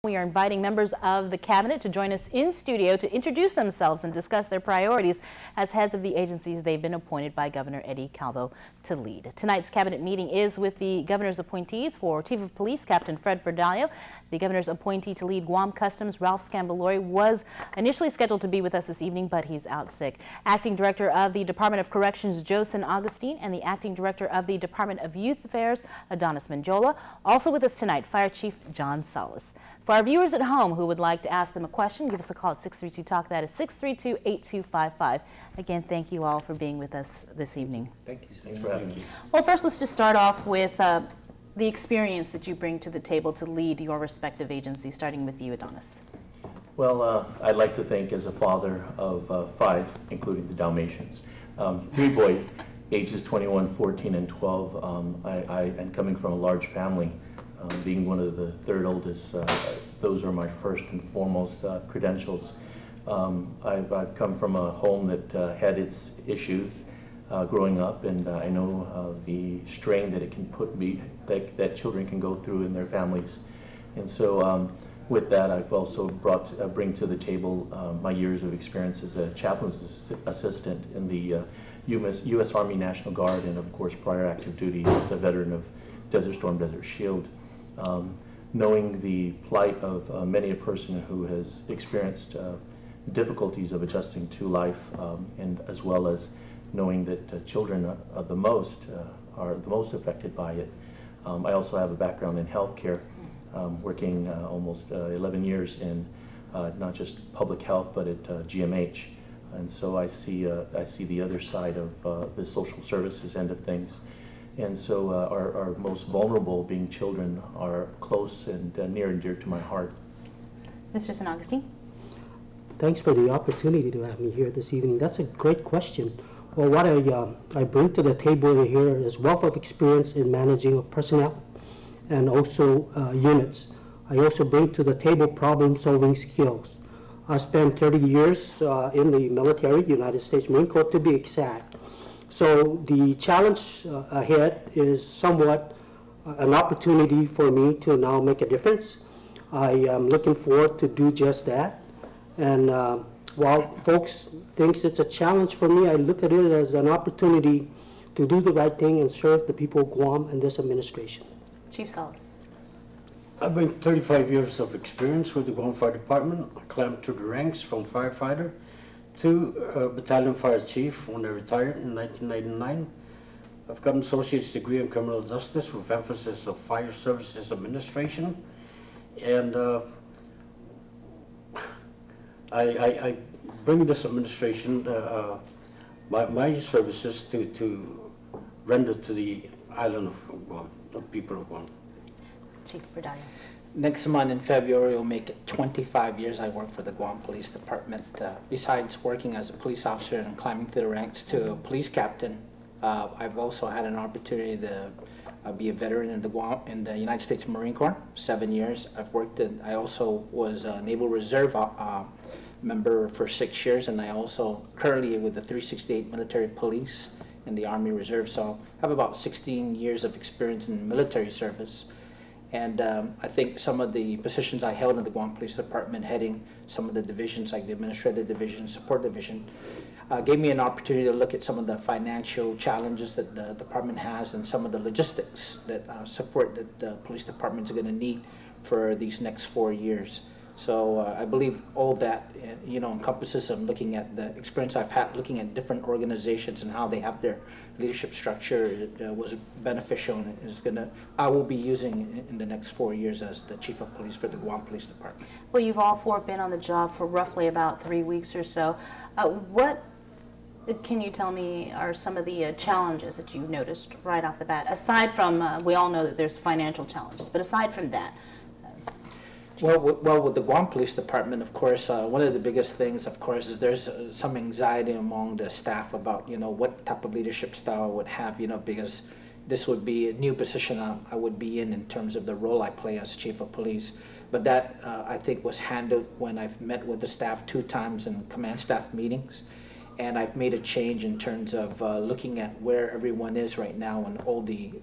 We are inviting members of the cabinet to join us in studio to introduce themselves and discuss their priorities as heads of the agencies they've been appointed by Governor Eddie Calvo to lead. Tonight's cabinet meeting is with the governor's appointees. For Chief of Police Captain Fred Berdallo, the governor's appointee to lead Guam Customs, Ralph Scambalori, was initially scheduled to be with us this evening, but he's out sick. Acting Director of the Department of Corrections, Josen Augustine, and the Acting Director of the Department of Youth Affairs, Adonis Manjola. Also with us tonight, Fire Chief John Salas. For our viewers at home who would like to ask them a question, give us a call at 632-TALK. That is 632-8255. Again, thank you all for being with us this evening. Thank you. Thanks for having me. Well, first, let's just start off with the experience that you bring to the table to lead your respective agencies, starting with you, Adonis. Well, I'd like to think, as a father of 5, including the Dalmatians, 3 boys, ages 21, 14, and 12. I am coming from a large family. Being one of the 3rd oldest, those are my first and foremost credentials. I've come from a home that had its issues growing up, and I know the strain that it can put that children can go through in their families. And so with that, I've also bring to the table my years of experience as a chaplain's assistant in the U.S. Army National Guard, and of course prior active duty as a veteran of Desert Storm, Desert Shield. Knowing the plight of many a person who has experienced difficulties of adjusting to life, and as well as knowing that children are the most affected by it. I also have a background in healthcare, working almost 11 years in not just public health but at GMH, and so I see the other side of the social services end of things. And so our most vulnerable, being children, are close and near and dear to my heart. Mr. St. Augustine. Thanks for the opportunity to have me here this evening. That's a great question. Well, what I bring to the table here is wealth of experience in managing of personnel and also units. I also bring to the table problem-solving skills. I spent 30 years in the military, United States Marine Corps to be exact. So the challenge ahead is somewhat an opportunity for me to now make a difference. I am looking forward to do just that. And while folks think it's a challenge for me, I look at it as an opportunity to do the right thing and serve the people of Guam and this administration. Chief Salas. I bring 35 years of experience with the Guam Fire Department. I climbed through the ranks from firefighter to battalion fire chief when I retired in 1999. I've got an associate's degree in criminal justice with emphasis of fire services administration, and I bring this administration my services to render to the island of Guam, the people of Guam. Chief Berdallo. Next month in February will make it 25 years I work for the Guam Police Department. Besides working as a police officer and climbing through the ranks to a police captain, I've also had an opportunity to be a veteran in the United States Marine Corps, 7 years. I also was a Naval Reserve member for 6 years, and I also currently with the 368 Military Police in the Army Reserve. So I have about 16 years of experience in military service. And I think some of the positions I held in the Guam Police Department, heading some of the divisions like the Administrative Division, Support Division, gave me an opportunity to look at some of the financial challenges that the department has and some of the logistics that support that the police department is going to need for these next 4 years. So I believe all that encompasses of looking at the experience I've had looking at different organizations and how they have their leadership structure was beneficial, and I will be using in the next 4 years as the Chief of Police for the Guam Police Department. Well, you've all 4 been on the job for roughly about 3 weeks or so. What can you tell me are some of the challenges that you noticed right off the bat, aside from, we all know that there's financial challenges, but aside from that? Well, with the Guam Police Department, of course, one of the biggest things, of course, is there's some anxiety among the staff about, what type of leadership style I would have, because this would be a new position I would be in terms of the role I play as Chief of Police. But that, I think, was handled when I've met with the staff 2 times in command staff meetings. And I've made a change in terms of looking at where everyone is right now and all the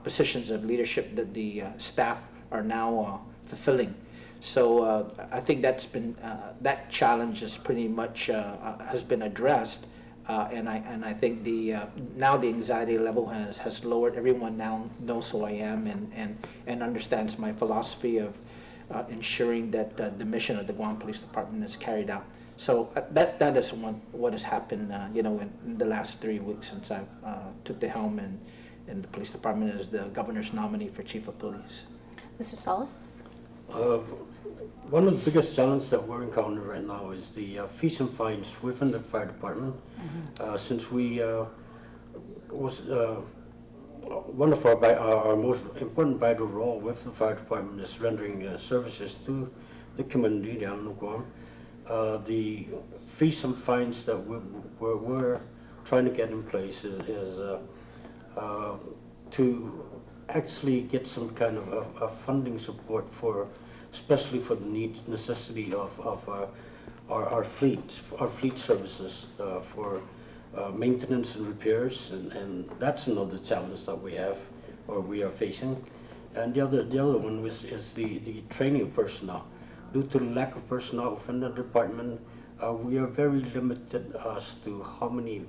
positions of leadership that the staff are now fulfilling. So I think that's been that challenge is pretty much has been addressed, and I think now the anxiety level has lowered. Everyone now knows who I am and understands my philosophy of ensuring that the mission of the Guam Police Department is carried out. So that is what has happened, you know, in the last 3 weeks since I took the helm in the police department as the governor's nominee for chief of police. Mr. Salas? One of the biggest challenges that we're encountering right now is the fees and fines within the fire department. Since we one of our most important vital role with the fire department is rendering services to the community down in Guam. The fees and fines that we're trying to get in place is to actually get some kind of funding support for, especially for the necessity of our fleet services for maintenance and repairs, and that's another challenge that we have or we are facing. And the other one is the training of personnel. Due to the lack of personnel within the department, we are very limited as to how many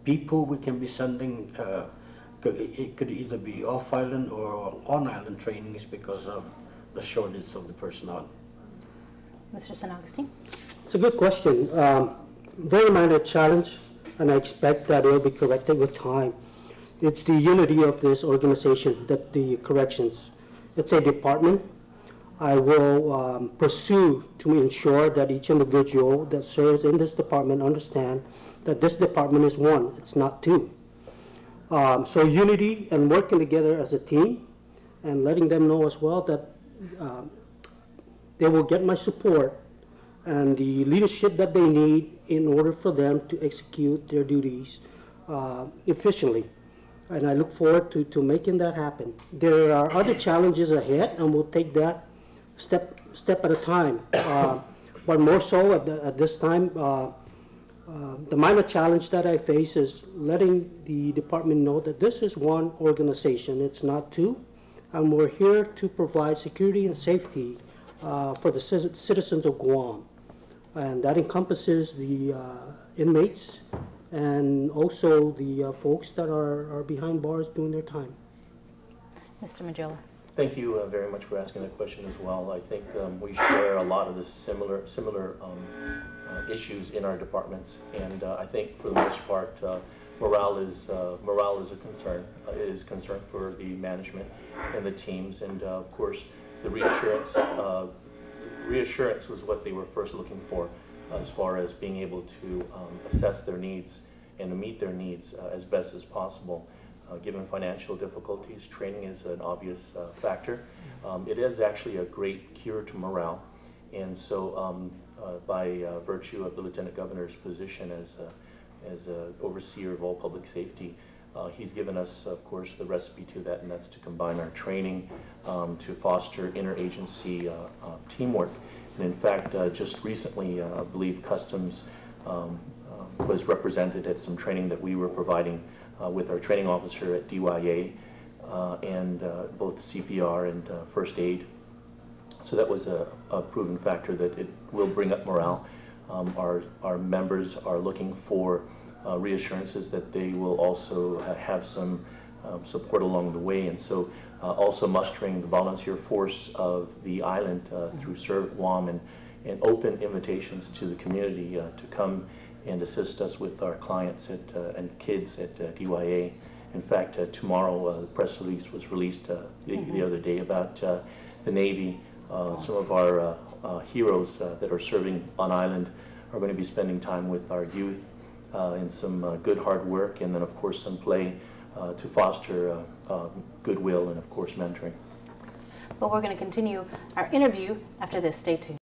people we can be sending. It could either be off-island or on-island trainings because of the shortage of the personnel. Mr. San Agustin? It's a good question. Very minor challenge, and I expect that it will be corrected with time. It's the unity of this organization, that the corrections. It's a department. I will pursue to ensure that each individual that serves in this department understand that this department is one, it's not two. So unity and working together as a team and letting them know as well that they will get my support and the leadership that they need in order for them to execute their duties efficiently. And I look forward to making that happen. There are other challenges ahead, and we'll take that step at a time. But more so at this time, the minor challenge that I face is letting the department know that this is one organization, it's not two, and we're here to provide security and safety for the citizens of Guam. And that encompasses the inmates and also the folks that are behind bars doing their time. Mr. Majola? Thank you very much for asking that question as well. I think we share a lot of the similar issues in our departments, and I think for the most part, morale is a concern. It is concern for the management and the teams, and of course, the reassurance. Reassurance was what they were first looking for, as far as being able to assess their needs and to meet their needs as best as possible. Given financial difficulties, training is an obvious factor. It is actually a great cure to morale, and so by virtue of the Lieutenant Governor's position as overseer of all public safety, he's given us, of course, the recipe to that, and that's to combine our training to foster interagency teamwork. And in fact, just recently, I believe Customs was represented at some training that we were providing with our training officer at DYA and both CPR and first aid. So that was a proven factor that it will bring up morale. Our members are looking for reassurances that they will also have some support along the way, and so also mustering the volunteer force of the island through Serve Guam and open invitations to the community to come and assist us with our clients and kids at DYA. In fact, tomorrow the press release was released the other day about the Navy. Some of our heroes that are serving on island are going to be spending time with our youth in some good hard work, and then of course some play to foster goodwill and of course mentoring. Well, we're going to continue our interview after this. Stay tuned.